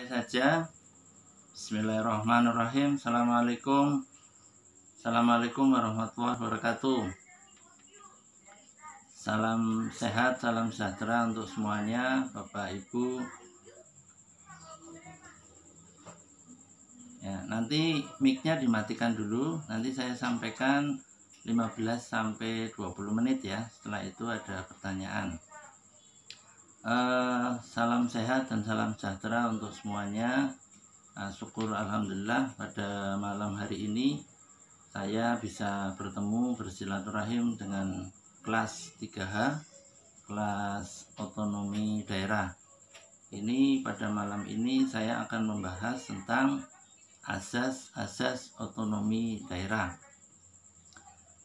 saja. Bismillahirrahmanirrahim. Assalamualaikum warahmatullahi wabarakatuh. Salam sehat, salam sejahtera untuk semuanya, Bapak Ibu. Ya, nanti mic-nya dimatikan dulu. Nanti saya sampaikan 15 sampai 20 menit ya. Setelah itu ada pertanyaan. Salam sehat dan salam sejahtera untuk semuanya. Syukur alhamdulillah pada malam hari ini saya bisa bertemu bersilaturahim dengan kelas 3H, kelas otonomi daerah. Ini pada malam ini saya akan membahas tentang asas-asas otonomi daerah.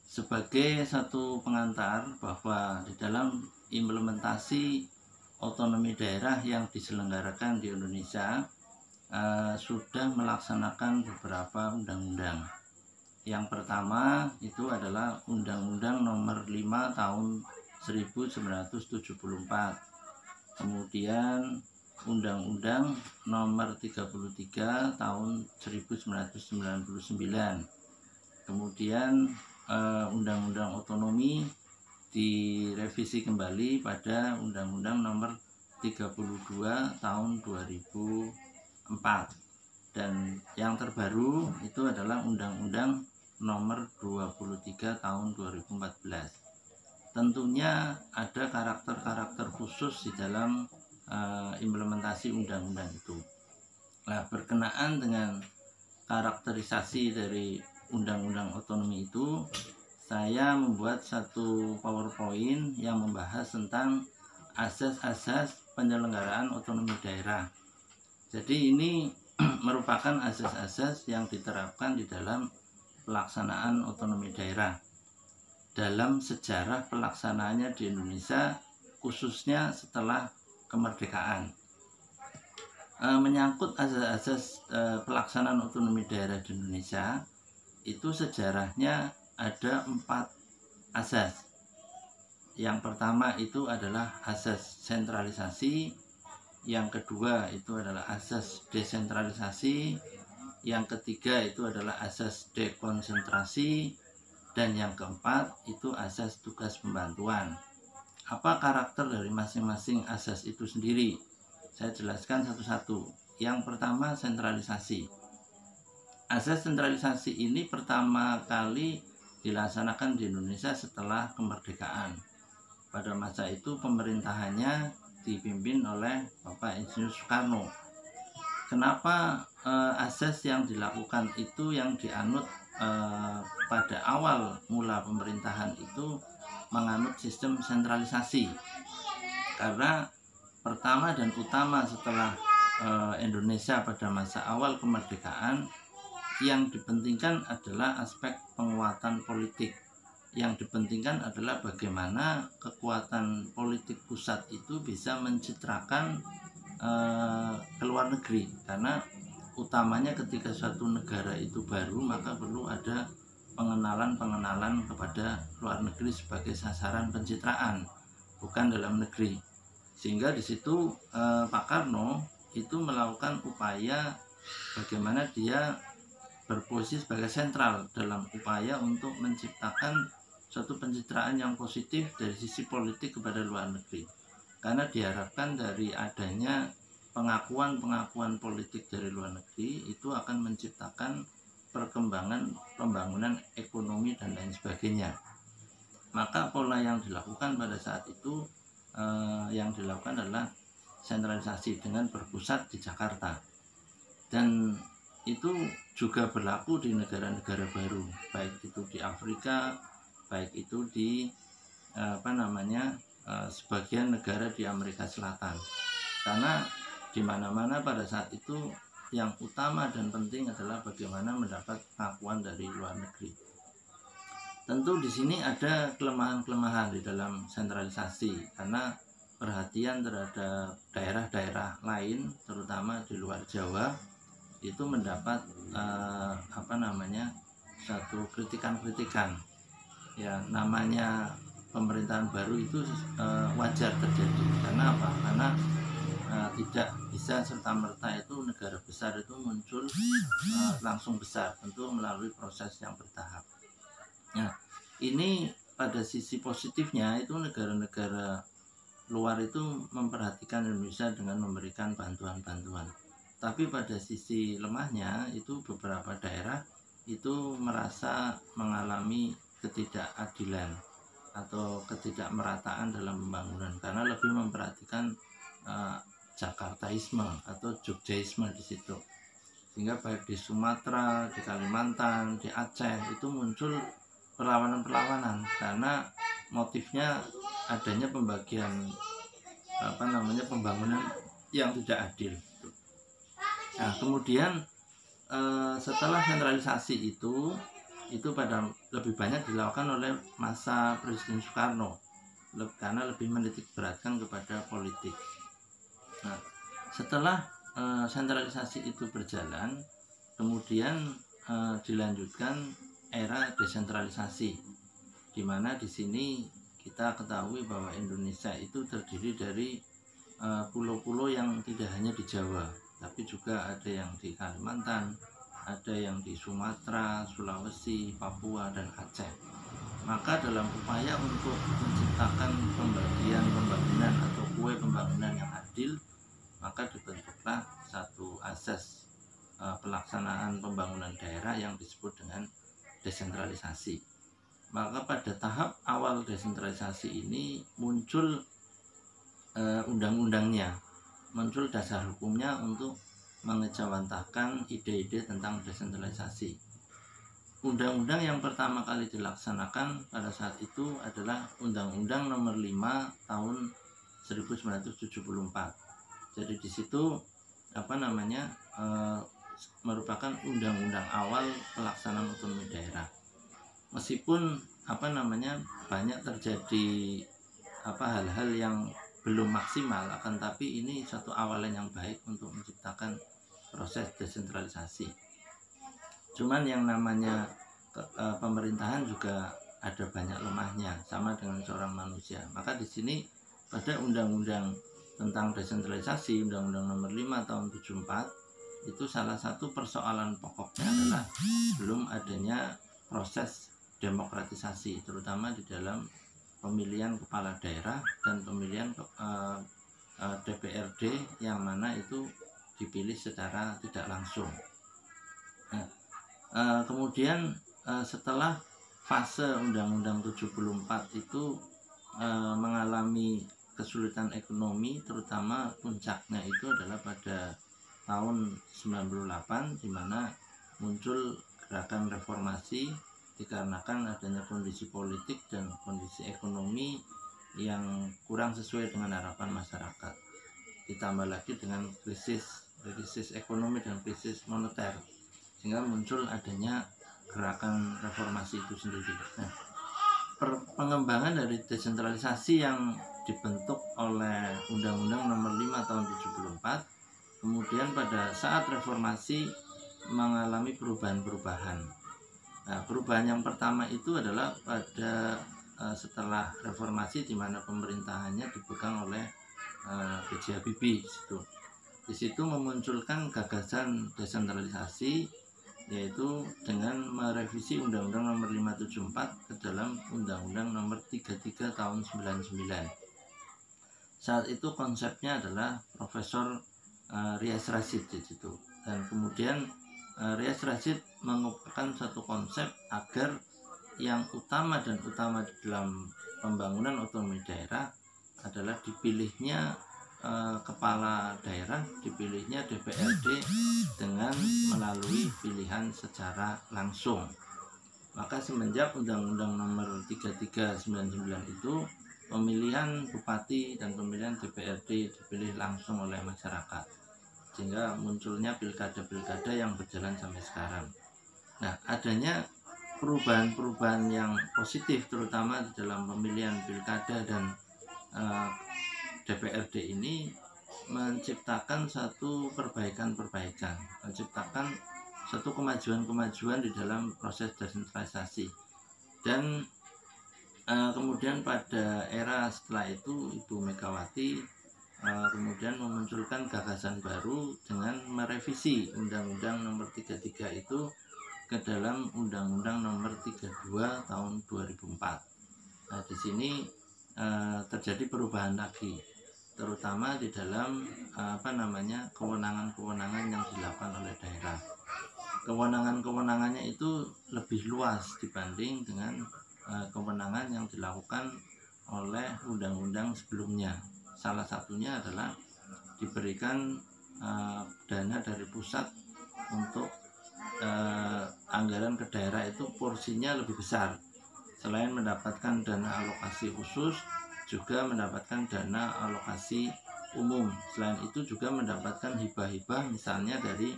Sebagai satu pengantar bahwa di dalam implementasi otonomi daerah yang diselenggarakan di Indonesia sudah melaksanakan beberapa undang-undang. Yang pertama itu adalah Undang-Undang Nomor 5 Tahun 1974. Kemudian Undang-Undang Nomor 33 Tahun 1999. Kemudian Undang-Undang Otonomi direvisi kembali pada Undang-Undang Nomor 32 Tahun 2004, dan yang terbaru itu adalah Undang-Undang Nomor 23 Tahun 2014. Tentunya ada karakter-karakter khusus di dalam implementasi undang-undang itu. Nah, berkenaan dengan karakterisasi dari Undang-Undang Otonomi itu, saya membuat satu PowerPoint yang membahas tentang asas-asas penyelenggaraan otonomi daerah. Jadi ini merupakan asas-asas yang diterapkan di dalam pelaksanaan otonomi daerah. Dalam sejarah pelaksanaannya di Indonesia, khususnya setelah kemerdekaan. Menyangkut asas-asas pelaksanaan otonomi daerah di Indonesia, itu sejarahnya ada 4 asas. Yang pertama itu adalah asas sentralisasi, yang kedua itu adalah asas desentralisasi, yang ketiga itu adalah asas dekonsentrasi, dan yang keempat itu asas tugas pembantuan. Apa karakter dari masing-masing asas itu sendiri? Saya jelaskan satu-satu. Yang pertama, sentralisasi. Asas sentralisasi ini pertama kali dilaksanakan di Indonesia setelah kemerdekaan. Pada masa itu pemerintahannya dipimpin oleh Bapak Insinyur Soekarno. Kenapa asas yang dilakukan itu yang dianut pada awal mula pemerintahan itu menganut sistem sentralisasi? Karena pertama dan utama setelah Indonesia pada masa awal kemerdekaan, yang dipentingkan adalah aspek penguatan politik. Yang dipentingkan adalah bagaimana kekuatan politik pusat itu bisa mencitrakan ke luar negeri. Karena utamanya ketika suatu negara itu baru, maka perlu ada pengenalan kepada luar negeri sebagai sasaran pencitraan, bukan dalam negeri. Sehingga di situ Pak Karno itu melakukan upaya bagaimana dia berposisi sebagai sentral dalam upaya untuk menciptakan suatu pencitraan yang positif dari sisi politik kepada luar negeri. Karena diharapkan dari adanya pengakuan politik dari luar negeri itu akan menciptakan perkembangan pembangunan ekonomi dan lain sebagainya. Maka pola yang dilakukan pada saat itu yang dilakukan adalah sentralisasi dengan berpusat di Jakarta. Dan itu juga berlaku di negara-negara baru, baik itu di Afrika, baik itu di sebagian negara di Amerika Selatan. Karena di mana-mana pada saat itu yang utama dan penting adalah bagaimana mendapat pengakuan dari luar negeri. Tentu di sini ada kelemahan-kelemahan di dalam sentralisasi, karena perhatian terhadap daerah-daerah lain, terutama di luar Jawa, itu mendapat satu kritikan-kritikan. Ya, namanya pemerintahan baru itu wajar terjadi. Karena apa? Karena tidak bisa serta-merta itu negara besar itu muncul langsung besar, tentu melalui proses yang bertahap. Nah, ini pada sisi positifnya itu negara-negara luar itu memperhatikan Indonesia dengan memberikan bantuan-bantuan. Tapi pada sisi lemahnya itu beberapa daerah itu merasa mengalami ketidakadilan atau ketidakmerataan dalam pembangunan karena lebih memperhatikan Jakartaisme atau Jogjaisme di situ. Sehingga baik di Sumatera, di Kalimantan, di Aceh itu muncul perlawanan-perlawanan karena motifnya adanya pembagian pembangunan yang tidak adil. Nah, kemudian setelah sentralisasi itu pada lebih banyak dilakukan oleh masa Presiden Soekarno karena lebih menitik beratkan kepada politik. Nah, setelah sentralisasi itu berjalan, kemudian dilanjutkan era desentralisasi, di mana di sini kita ketahui bahwa Indonesia itu terdiri dari pulau-pulau yang tidak hanya di Jawa, tapi juga ada yang di Kalimantan, ada yang di Sumatera, Sulawesi, Papua, dan Aceh. Maka dalam upaya untuk menciptakan pembagian pembangunan atau kue pembangunan yang adil, maka dibentuklah satu asas pelaksanaan pembangunan daerah yang disebut dengan desentralisasi. Maka pada tahap awal desentralisasi ini muncul undang-undangnya, muncul dasar hukumnya untuk mengejawantahkan ide-ide tentang desentralisasi. Undang-undang yang pertama kali dilaksanakan pada saat itu adalah Undang-Undang Nomor 5 Tahun 1974. Jadi di situ merupakan undang-undang awal pelaksanaan otonomi daerah. Meskipun banyak terjadi hal-hal yang belum maksimal, akan tapi ini satu awalan yang baik untuk menciptakan proses desentralisasi. Cuman yang namanya pemerintahan juga ada banyak lemahnya, sama dengan seorang manusia. Maka di sini pada undang-undang tentang desentralisasi, Undang-Undang Nomor 5 Tahun 74, itu salah satu persoalan pokoknya adalah belum adanya proses demokratisasi, terutama di dalam pemilihan kepala daerah dan pemilihan DPRD yang mana itu dipilih secara tidak langsung. Nah, kemudian setelah fase Undang-Undang 74 itu mengalami kesulitan ekonomi, terutama puncaknya itu adalah pada tahun 98, di mana muncul gerakan reformasi dikarenakan adanya kondisi politik dan kondisi ekonomi yang kurang sesuai dengan harapan masyarakat. Ditambah lagi dengan krisis ekonomi dan krisis moneter, sehingga muncul adanya gerakan reformasi itu sendiri. Nah, pengembangan dari desentralisasi yang dibentuk oleh Undang-Undang Nomor 5 Tahun 74, kemudian pada saat reformasi mengalami perubahan-perubahan. Nah, perubahan yang pertama itu adalah pada setelah reformasi, di mana pemerintahannya dipegang oleh B.J. Habibie. Di situ memunculkan gagasan desentralisasi, yaitu dengan merevisi Undang-Undang Nomor 574 ke dalam Undang-Undang Nomor 33 Tahun 99. Saat itu konsepnya adalah Profesor Rias Rasyid di situ, dan kemudian Rias Rasyid mengupakan satu konsep agar yang utama di dalam pembangunan otonomi daerah adalah dipilihnya kepala daerah, dipilihnya DPRD dengan melalui pilihan secara langsung. Maka semenjak Undang-Undang Nomor 3399 itu, pemilihan bupati dan pemilihan DPRD dipilih langsung oleh masyarakat, sehingga munculnya pilkada-pilkada yang berjalan sampai sekarang. Nah, adanya perubahan-perubahan yang positif, terutama di dalam pemilihan pilkada dan DPRD ini, menciptakan satu perbaikan-perbaikan, menciptakan satu kemajuan-kemajuan di dalam proses desentralisasi. Dan kemudian pada era setelah itu, Ibu Megawati kemudian memunculkan gagasan baru dengan merevisi Undang-Undang Nomor 33 itu ke dalam Undang-Undang Nomor 32 tahun 2004. Nah, di sini terjadi perubahan lagi, terutama di dalam kewenangan-kewenangan yang dilakukan oleh daerah. Kewenangan-kewenangannya itu lebih luas dibanding dengan kewenangan yang dilakukan oleh undang-undang sebelumnya. Salah satunya adalah diberikan dana dari pusat untuk anggaran ke daerah itu porsinya lebih besar. Selain mendapatkan dana alokasi khusus, juga mendapatkan dana alokasi umum. Selain itu juga mendapatkan hibah-hibah misalnya dari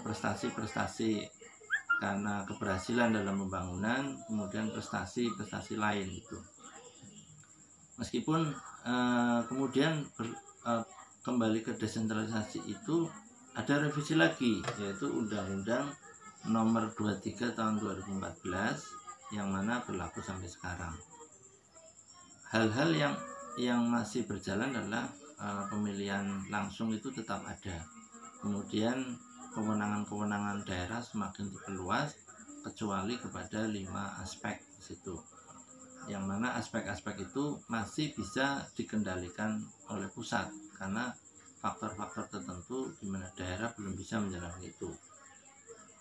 prestasi-prestasi karena keberhasilan dalam pembangunan, kemudian prestasi-prestasi lain itu. Meskipun kemudian kembali ke desentralisasi itu ada revisi lagi, yaitu Undang-Undang Nomor 23 tahun 2014 yang mana berlaku sampai sekarang. Hal-hal yang masih berjalan adalah pemilihan langsung itu tetap ada. Kemudian kewenangan-kewenangan daerah semakin diperluas kecuali kepada 5 aspek di situ. Yang mana aspek-aspek itu masih bisa dikendalikan oleh pusat karena faktor-faktor tertentu di mana daerah belum bisa menjalankan itu.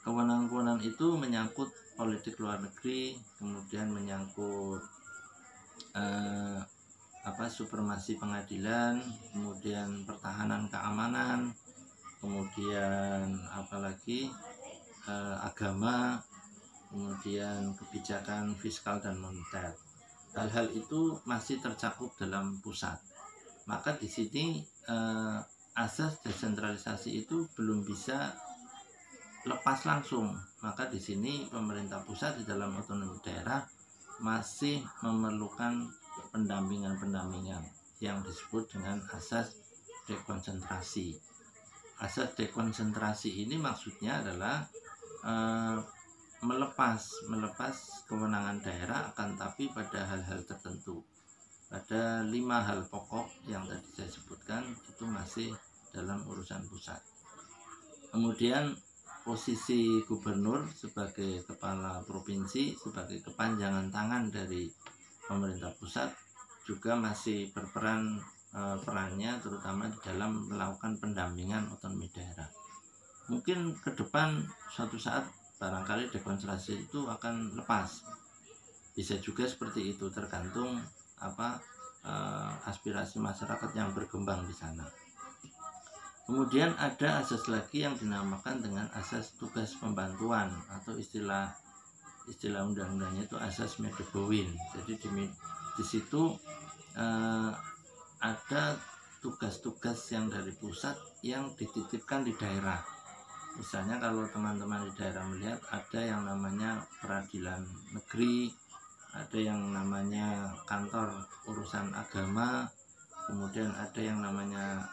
Kewenangan-kewenangan itu menyangkut politik luar negeri, kemudian menyangkut supremasi pengadilan, kemudian pertahanan keamanan, kemudian agama, kemudian kebijakan fiskal dan moneter. Hal-hal itu masih tercakup dalam pusat. Maka di sini asas desentralisasi itu belum bisa lepas langsung. Maka di sini pemerintah pusat di dalam otonomi daerah masih memerlukan pendampingan-pendampingan yang disebut dengan asas dekonsentrasi. Asas dekonsentrasi ini maksudnya adalah melepas kewenangan daerah, akan tapi pada hal-hal tertentu. Ada 5 hal pokok yang tadi saya sebutkan itu masih dalam urusan pusat. Kemudian posisi gubernur sebagai kepala provinsi, sebagai kepanjangan tangan dari pemerintah pusat juga masih berperan perannya terutama di dalam melakukan pendampingan otonomi daerah. Mungkin ke depan suatu saat barangkali dekonsentrasi itu akan lepas. Bisa juga seperti itu, tergantung aspirasi masyarakat yang berkembang di sana. Kemudian ada asas lagi yang dinamakan dengan asas tugas pembantuan atau istilah undang-undangnya itu asas Medebowin. Jadi di situ ada tugas-tugas yang dari pusat yang dititipkan di daerah. Misalnya kalau teman-teman di daerah melihat ada yang namanya peradilan negeri, ada yang namanya kantor urusan agama, kemudian ada yang namanya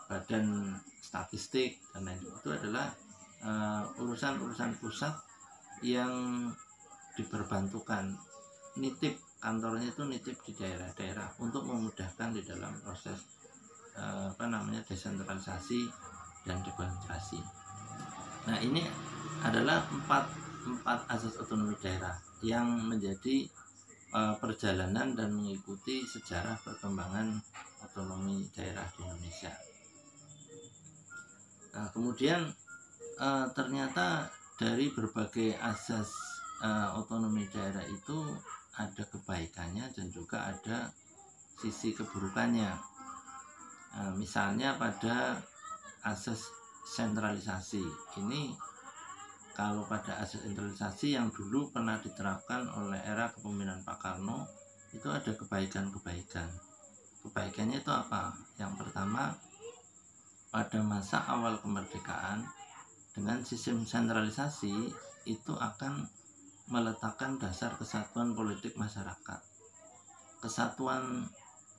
badan statistik dan lain. Itu adalah urusan-urusan pusat yang diperbantukan, nitip kantornya itu nitip di daerah-daerah untuk memudahkan di dalam proses desentralisasi dan dekonsentrasi. Nah, ini adalah empat asas otonomi daerah yang menjadi perjalanan dan mengikuti sejarah perkembangan otonomi daerah di Indonesia. Nah, kemudian ternyata dari berbagai asas otonomi daerah itu ada kebaikannya dan juga ada sisi keburukannya. Misalnya pada asas sentralisasi ini, kalau pada asas sentralisasi yang dulu pernah diterapkan oleh era kepemimpinan Pak Karno itu ada kebaikan-kebaikan. Kebaikannya itu apa? Yang pertama, pada masa awal kemerdekaan dengan sistem sentralisasi itu akan meletakkan dasar kesatuan politik masyarakat. Kesatuan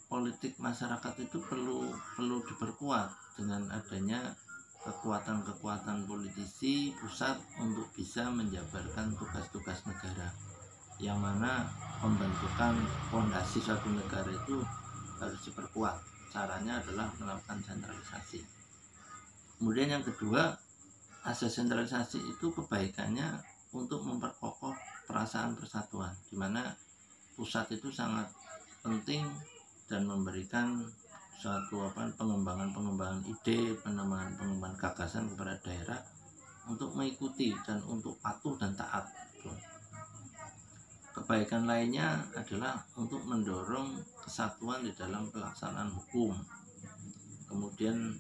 politik masyarakat itu perlu diperkuat dengan adanya kekuatan-kekuatan politisi pusat untuk bisa menjabarkan tugas-tugas negara, yang mana pembentukan fondasi suatu negara itu harus diperkuat. Caranya adalah melakukan sentralisasi. Kemudian yang kedua, asas sentralisasi itu kebaikannya untuk memperkokoh perasaan persatuan, di mana pusat itu sangat penting dan memberikan suatu pengembangan ide, pengembangan gagasan kepada daerah untuk mengikuti dan untuk patuh dan taat. Kebaikan lainnya adalah untuk mendorong kesatuan di dalam pelaksanaan hukum. Kemudian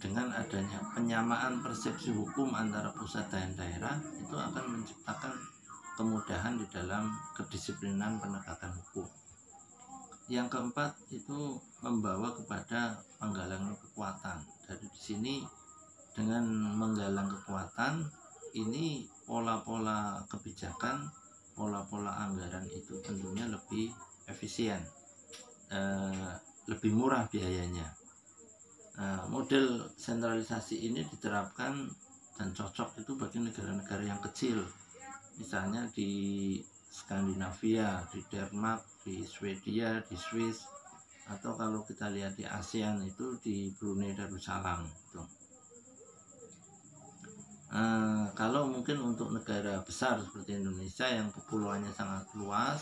dengan adanya penyamaan persepsi hukum antara pusat dan daerah, itu akan menciptakan kemudahan di dalam kedisiplinan penegakan hukum. Yang keempat itu membawa kepada penggalangan kekuatan. Dari di sini dengan menggalang kekuatan ini pola-pola kebijakan, pola-pola anggaran itu tentunya lebih efisien, lebih murah biayanya. Model sentralisasi ini diterapkan dan cocok itu bagi negara-negara yang kecil, misalnya di Skandinavia, di Denmark, di Swedia, di Swiss, atau kalau kita lihat di ASEAN itu di Brunei Darussalam gitu. Kalau mungkin untuk negara besar seperti Indonesia yang kepulauannya sangat luas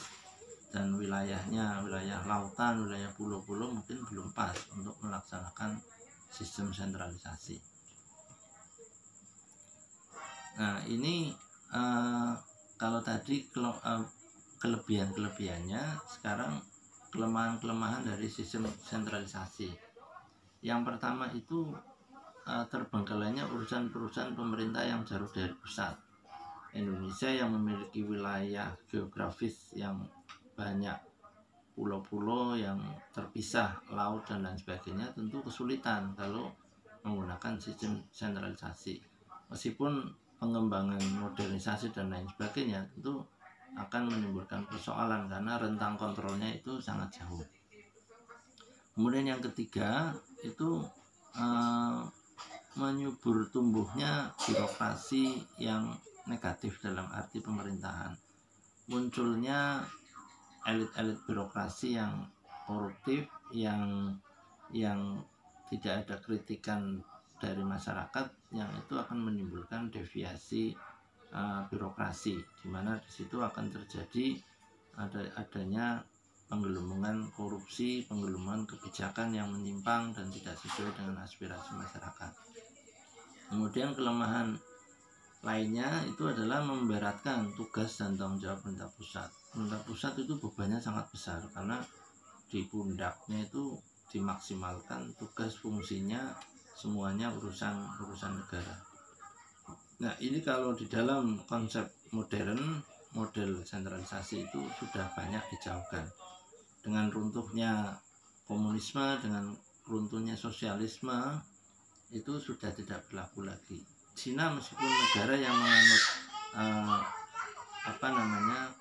dan wilayahnya wilayah lautan, wilayah pulau-pulau, mungkin belum pas untuk melaksanakan sistem sentralisasi. Nah ini kalau tadi kelebihan-kelebihannya, sekarang kelemahan-kelemahan dari sistem sentralisasi. Yang pertama itu terbengkalainya urusan-urusan pemerintah yang jauh dari pusat. Indonesia yang memiliki wilayah geografis yang banyak pulau-pulau yang terpisah, laut dan lain sebagainya, tentu kesulitan kalau menggunakan sistem sentralisasi. Meskipun pengembangan modernisasi dan lain sebagainya tentu akan menimbulkan persoalan karena rentang kontrolnya itu sangat jauh. Kemudian yang ketiga itu menyubur tumbuhnya birokrasi yang negatif dalam arti pemerintahan. Munculnya elit-elit birokrasi yang koruptif, yang tidak ada kritikan dari masyarakat, yang itu akan menimbulkan deviasi birokrasi, di mana di situ akan terjadi adanya penggelembungan korupsi, penggelembungan kebijakan yang menyimpang dan tidak sesuai dengan aspirasi masyarakat. Kemudian kelemahan lainnya itu adalah memberatkan tugas dan tanggung jawab pemerintah pusat. Pemerintah pusat itu bebannya sangat besar karena di pundaknya itu dimaksimalkan tugas fungsinya semuanya urusan negara. Nah ini kalau di dalam konsep modern, model sentralisasi itu sudah banyak dijauhkan. Dengan runtuhnya komunisme, dengan runtuhnya sosialisme, itu sudah tidak berlaku lagi. Cina meskipun negara yang menganut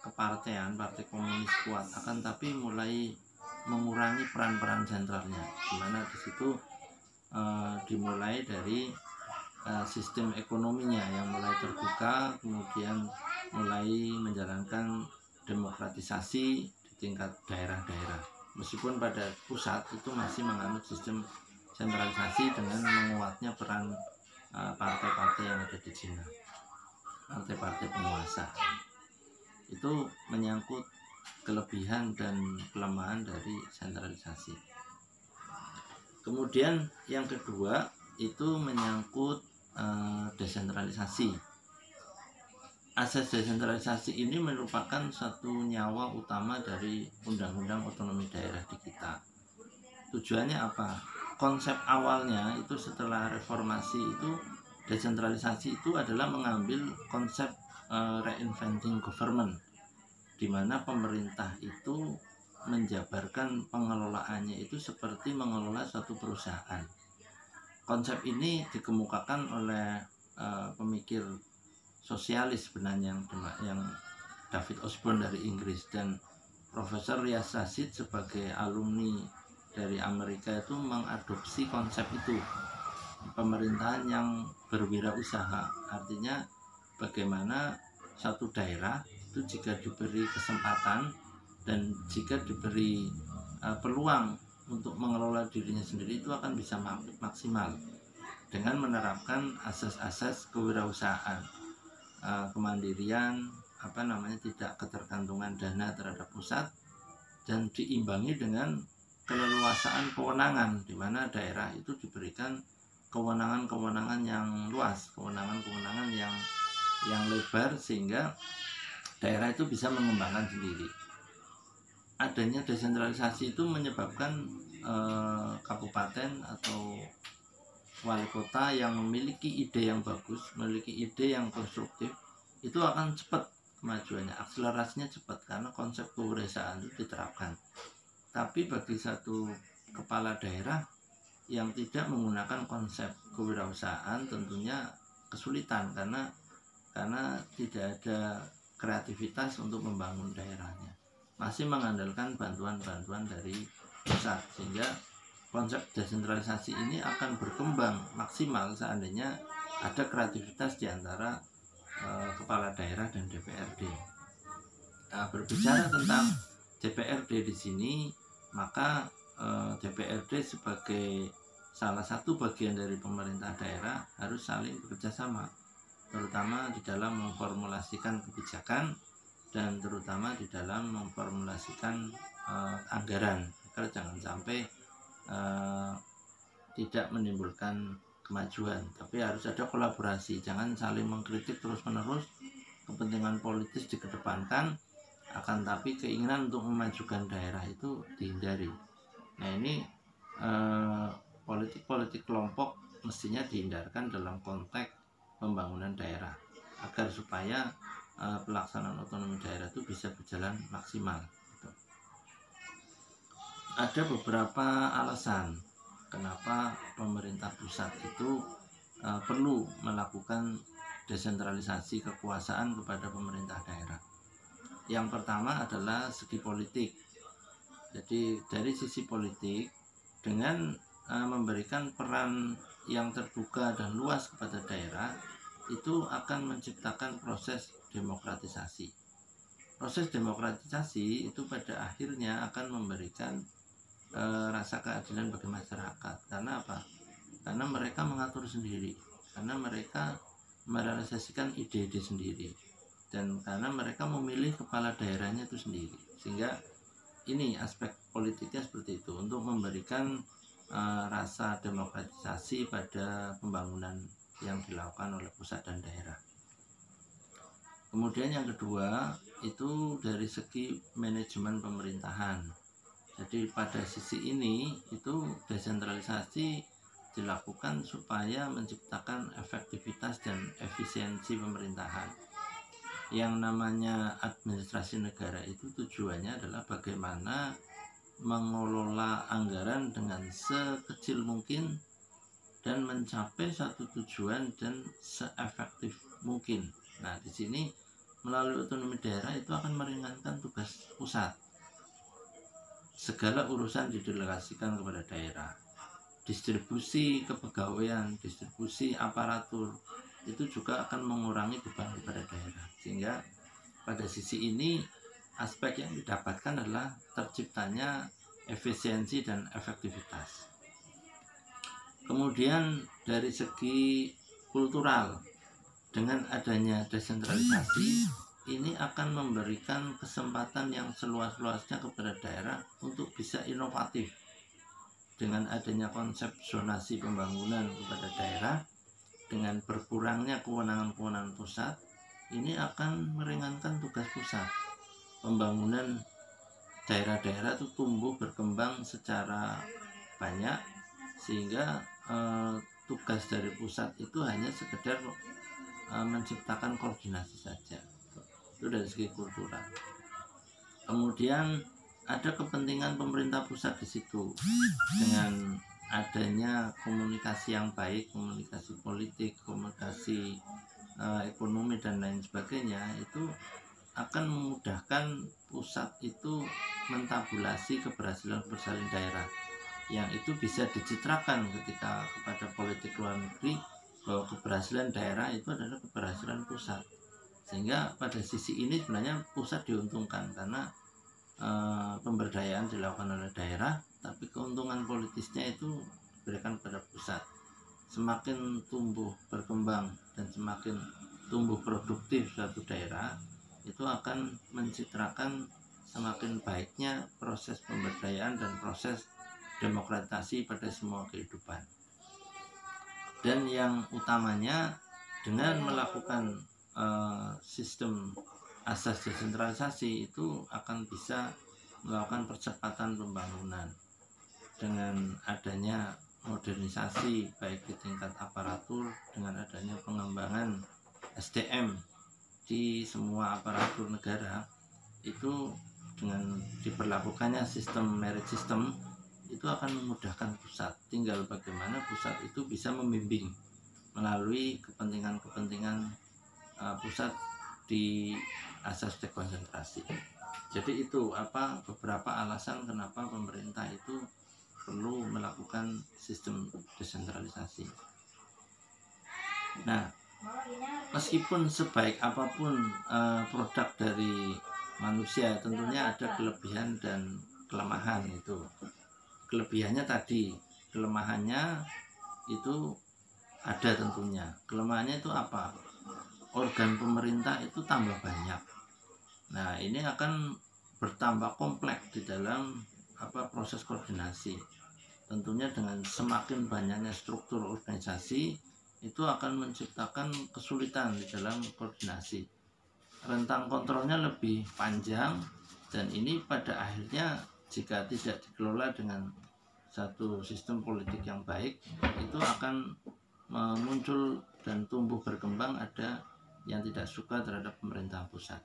kepartean, partai komunis kuat, akan tapi mulai mengurangi peran-peran sentralnya, di mana di situ dimulai dari sistem ekonominya yang mulai terbuka, kemudian mulai menjalankan demokratisasi di tingkat daerah-daerah. Meskipun pada pusat itu masih menganut sistem sentralisasi dengan menguatnya peran partai-partai yang ada di Cina, partai-partai penguasa. Itu menyangkut kelebihan dan kelemahan dari sentralisasi. Kemudian yang kedua itu menyangkut desentralisasi. Asas desentralisasi ini merupakan satu nyawa utama dari Undang-Undang Otonomi Daerah di kita. Tujuannya apa? Konsep awalnya itu setelah reformasi itu, desentralisasi itu adalah mengambil konsep reinventing government, di mana pemerintah itu menjabarkan pengelolaannya itu seperti mengelola suatu perusahaan. Konsep ini dikemukakan oleh pemikir sosialis sebenarnya yang David Osborne dari Inggris, dan Profesor Riaz Rashid sebagai alumni dari Amerika itu mengadopsi konsep itu, pemerintahan yang berwirausaha. Artinya bagaimana satu daerah itu jika diberi kesempatan dan jika diberi peluang untuk mengelola dirinya sendiri itu akan bisa maksimal dengan menerapkan asas-asas kewirausahaan, kemandirian, tidak ketergantungan dana terhadap pusat, dan diimbangi dengan keleluasaan kewenangan, di mana daerah itu diberikan kewenangan-kewenangan yang luas, kewenangan-kewenangan yang lebar, sehingga daerah itu bisa mengembangkan sendiri. Adanya desentralisasi itu menyebabkan kabupaten atau wali kota yang memiliki ide yang bagus, memiliki ide yang konstruktif, itu akan cepat kemajuannya, akselerasinya cepat karena konsep kewirausahaan itu diterapkan. Tapi bagi satu kepala daerah yang tidak menggunakan konsep kewirausahaan tentunya kesulitan karena tidak ada kreativitas untuk membangun daerahnya, masih mengandalkan bantuan-bantuan dari pusat, sehingga konsep desentralisasi ini akan berkembang maksimal seandainya ada kreativitas di antara kepala daerah dan DPRD. Nah, berbicara tentang DPRD di sini, maka DPRD sebagai salah satu bagian dari pemerintah daerah harus saling bekerja sama, terutama di dalam memformulasikan kebijakan dan terutama di dalam memformulasikan anggaran, agar jangan sampai tidak menimbulkan kemajuan, tapi harus ada kolaborasi, jangan saling mengkritik terus-menerus, kepentingan politis dikedepankan, akan tapi keinginan untuk memajukan daerah itu dihindari. Nah, ini politik-politik kelompok mestinya dihindarkan dalam konteks pembangunan daerah, agar supaya pelaksanaan otonomi daerah itu bisa berjalan maksimal. Ada beberapa alasan kenapa pemerintah pusat itu perlu melakukan desentralisasi kekuasaan kepada pemerintah daerah. Yang pertama adalah segi politik. Jadi dari sisi politik, dengan memberikan peran yang terbuka dan luas kepada daerah, itu akan menciptakan proses demokratisasi. Proses demokratisasi itu pada akhirnya akan memberikan rasa keadilan bagi masyarakat. Karena apa? Karena mereka mengatur sendiri, karena mereka merealisasikan ide-ide sendiri, dan karena mereka memilih kepala daerahnya itu sendiri. Sehingga ini aspek politiknya seperti itu, untuk memberikan rasa demokratisasi pada pembangunan yang dilakukan oleh pusat dan daerah. Kemudian yang kedua itu dari segi manajemen pemerintahan. Jadi pada sisi ini itu desentralisasi dilakukan supaya menciptakan efektivitas dan efisiensi pemerintahan. Yang namanya administrasi negara itu tujuannya adalah bagaimana mengelola anggaran dengan sekecil mungkin dan mencapai satu tujuan dan seefektif mungkin. Nah, di sini melalui otonomi daerah itu akan meringankan tugas pusat. Segala urusan didelegasikan kepada daerah. Distribusi kepegawaian, distribusi aparatur itu juga akan mengurangi beban kepada daerah. Sehingga pada sisi ini aspek yang didapatkan adalah terciptanya efisiensi dan efektivitas. Kemudian dari segi kultural, dengan adanya desentralisasi ini akan memberikan kesempatan yang seluas-luasnya kepada daerah untuk bisa inovatif. Dengan adanya konsep zonasi pembangunan kepada daerah, dengan berkurangnya kewenangan-kewenangan pusat, ini akan meringankan tugas pusat. Pembangunan daerah-daerah itu tumbuh berkembang secara banyak, sehingga tugas dari pusat itu hanya sekedar menciptakan koordinasi saja. Itu dari segi kultural. Kemudian ada kepentingan pemerintah pusat di situ, dengan adanya komunikasi yang baik, komunikasi politik, komunikasi ekonomi dan lain sebagainya, itu akan memudahkan pusat itu mentabulasi keberhasilan daerah, yang itu bisa dicitrakan ketika kepada politik luar negeri bahwa keberhasilan daerah itu adalah keberhasilan pusat. Sehingga pada sisi ini sebenarnya pusat diuntungkan, karena pemberdayaan dilakukan oleh daerah, tapi keuntungan politisnya itu diberikan pada pusat. Semakin tumbuh berkembang dan semakin tumbuh produktif suatu daerah, itu akan mencitrakan semakin baiknya proses pemberdayaan dan proses demokratisasi pada semua kehidupan. Dan yang utamanya dengan melakukan sistem asas desentralisasi itu akan bisa melakukan percepatan pembangunan dengan adanya modernisasi baik di tingkat aparatur, dengan adanya pengembangan SDM di semua aparatur negara. Itu dengan diberlakukannya sistem merit system itu akan memudahkan pusat. Tinggal bagaimana pusat itu bisa membimbing melalui kepentingan-kepentingan pusat di asas dekonsentrasi. Jadi itu beberapa alasan kenapa pemerintah itu perlu melakukan sistem desentralisasi. Nah, meskipun sebaik apapun produk dari manusia, tentunya ada kelebihan dan kelemahan itu. Kelebihannya tadi, kelemahannya itu ada tentunya. Kelemahannya itu apa? Organ pemerintah itu tambah banyak. Nah, ini akan bertambah kompleks di dalam proses koordinasi. Tentunya dengan semakin banyaknya struktur organisasi itu akan menciptakan kesulitan di dalam koordinasi. Rentang kontrolnya lebih panjang, dan ini pada akhirnya jika tidak dikelola dengan satu sistem politik yang baik, itu akan muncul dan tumbuh berkembang ada yang tidak suka terhadap pemerintah pusat.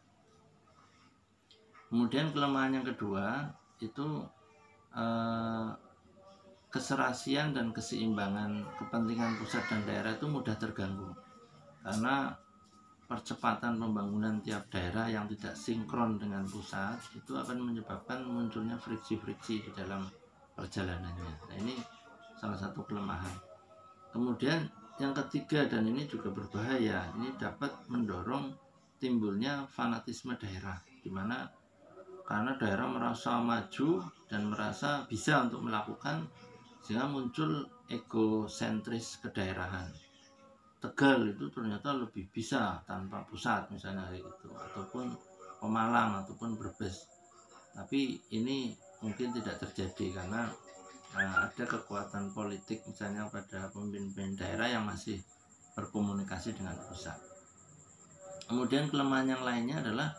Kemudian kelemahan yang kedua itu keserasian dan keseimbangan kepentingan pusat dan daerah itu mudah terganggu karena percepatan pembangunan tiap daerah yang tidak sinkron dengan pusat itu akan menyebabkan munculnya friksi-friksi di dalam perjalanannya. Nah, ini salah satu kelemahan. Kemudian yang ketiga, dan ini juga berbahaya, ini dapat mendorong timbulnya fanatisme daerah, di mana karena daerah merasa maju dan merasa bisa untuk melakukan, sehingga muncul egosentris kedaerahan. Tegal itu ternyata lebih bisa tanpa pusat misalnya gitu, ataupun Pemalang ataupun Brebes. Tapi ini mungkin tidak terjadi karena ada kekuatan politik misalnya pada pemimpin daerah yang masih berkomunikasi dengan pusat. Kemudian kelemahan yang lainnya adalah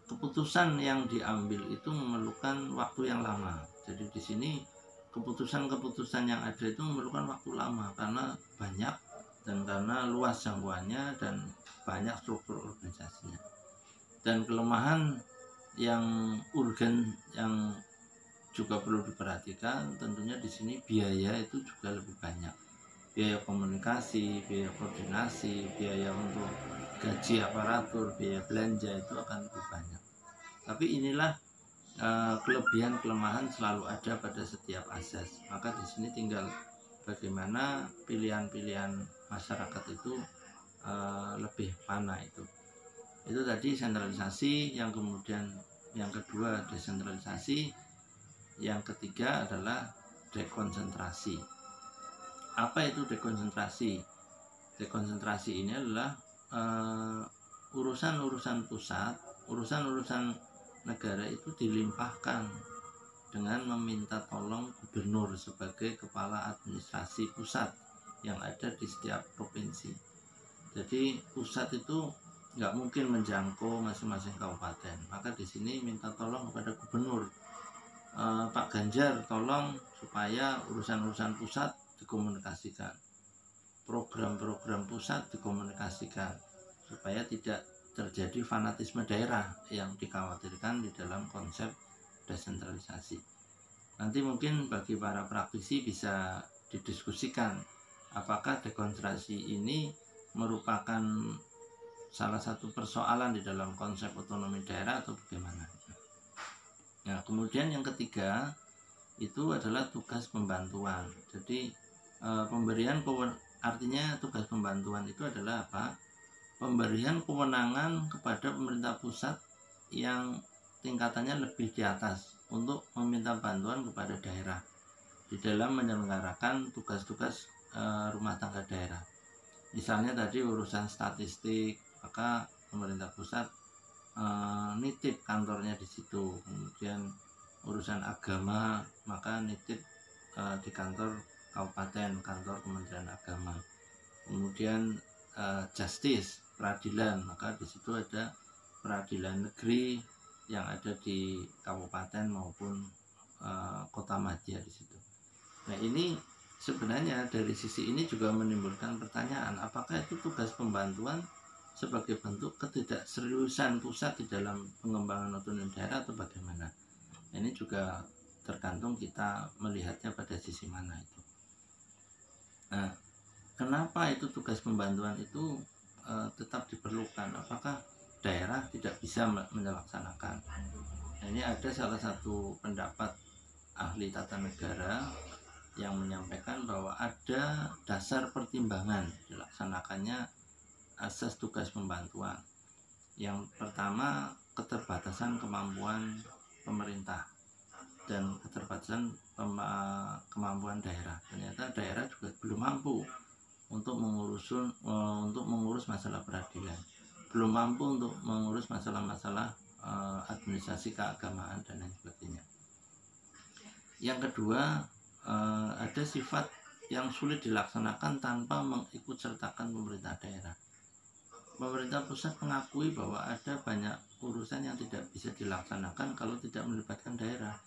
keputusan yang diambil itu memerlukan waktu yang lama. Jadi di sini keputusan-keputusan yang ada itu memerlukan waktu lama karena banyak dan karena luas jangkauannya dan banyak struktur organisasinya. Dan kelemahan yang urgen yang juga perlu diperhatikan tentunya di sini biaya itu juga lebih banyak. Biaya komunikasi, biaya koordinasi, biaya untuk gaji aparatur, biaya belanja itu akan lebih banyak. Tapi inilah kelebihan kelemahan selalu ada pada setiap asas. Maka di sini tinggal bagaimana pilihan-pilihan masyarakat itu lebih mana itu. Itu tadi sentralisasi, yang kemudian yang kedua desentralisasi, yang ketiga adalah dekonsentrasi. Apa itu dekonsentrasi? Dekonsentrasi ini adalah urusan-urusan pusat, urusan-urusan negara itu dilimpahkan dengan meminta tolong gubernur sebagai kepala administrasi pusat yang ada di setiap provinsi. Jadi pusat itu nggak mungkin menjangkau masing-masing kabupaten, maka di sini minta tolong kepada gubernur, Pak Ganjar tolong supaya urusan-urusan pusat dikomunikasikan, program-program pusat dikomunikasikan, supaya tidak terjadi fanatisme daerah yang dikhawatirkan di dalam konsep desentralisasi. Nanti mungkin bagi para praktisi bisa didiskusikan apakah dekonsentrasi ini merupakan salah satu persoalan di dalam konsep otonomi daerah atau bagaimana. Nah, kemudian yang ketiga itu adalah tugas pembantuan. Jadi artinya tugas pembantuan itu adalah apa? Pemberian kewenangan kepada pemerintah pusat yang tingkatannya lebih di atas untuk meminta bantuan kepada daerah di dalam menyelenggarakan tugas-tugas rumah tangga daerah. Misalnya tadi urusan statistik, maka pemerintah pusat nitip kantornya di situ. Kemudian urusan agama, maka nitip di kantor kabupaten, kantor Kementerian Agama. Kemudian justice, peradilan, maka di situ ada peradilan negeri yang ada di kabupaten maupun kota madya di situ. Nah, ini sebenarnya dari sisi ini juga menimbulkan pertanyaan, apakah itu tugas pembantuan sebagai bentuk ketidakseriusan pusat di dalam pengembangan otonomi daerah atau bagaimana? Ini juga tergantung kita melihatnya pada sisi mana itu. Nah, kenapa itu tugas pembantuan itu tetap diperlukan? Apakah daerah tidak bisa melaksanakan? Nah, ini ada salah satu pendapat ahli tata negara yang menyampaikan bahwa ada dasar pertimbangan dilaksanakannya asas tugas pembantuan. Yang pertama, keterbatasan kemampuan pemerintah dan keterbatasan kemampuan daerah. Ternyata daerah juga belum mampu untuk mengurus masalah peradilan, belum mampu untuk mengurus masalah-masalah administrasi keagamaan dan lain sebagainya. Yang kedua, ada sifat yang sulit dilaksanakan tanpa mengikutsertakan pemerintah daerah. Pemerintah pusat mengakui bahwa ada banyak urusan yang tidak bisa dilaksanakan kalau tidak melibatkan daerah.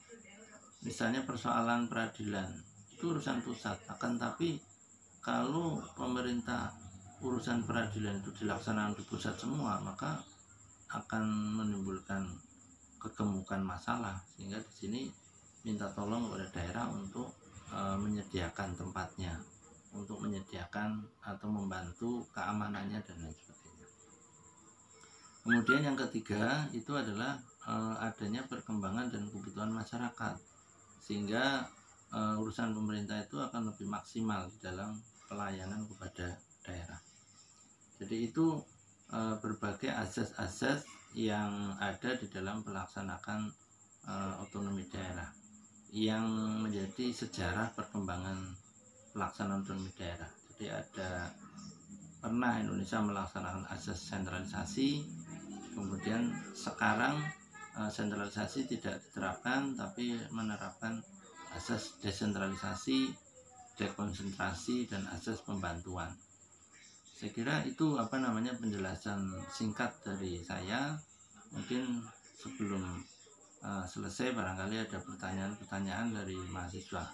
Misalnya persoalan peradilan, itu urusan pusat. Akan tapi kalau pemerintah urusan peradilan itu dilaksanakan di pusat semua, maka akan menimbulkan kegemukan masalah. Sehingga di sini minta tolong kepada daerah untuk menyediakan tempatnya, untuk menyediakan atau membantu keamanannya dan lain sebagainya. Kemudian yang ketiga itu adalah adanya perkembangan dan kebutuhan masyarakat, sehingga urusan pemerintah itu akan lebih maksimal di dalam pelayanan kepada daerah. Jadi itu berbagai asas-asas yang ada di dalam pelaksanaan otonomi daerah yang menjadi sejarah perkembangan pelaksanaan otonomi daerah. Jadi ada pernah Indonesia melaksanakan asas sentralisasi, kemudian sekarang sentralisasi tidak diterapkan tapi menerapkan asas desentralisasi, dekonsentrasi, dan asas pembantuan. Saya kira itu penjelasan singkat dari saya. Mungkin sebelum selesai barangkali ada pertanyaan-pertanyaan dari mahasiswa.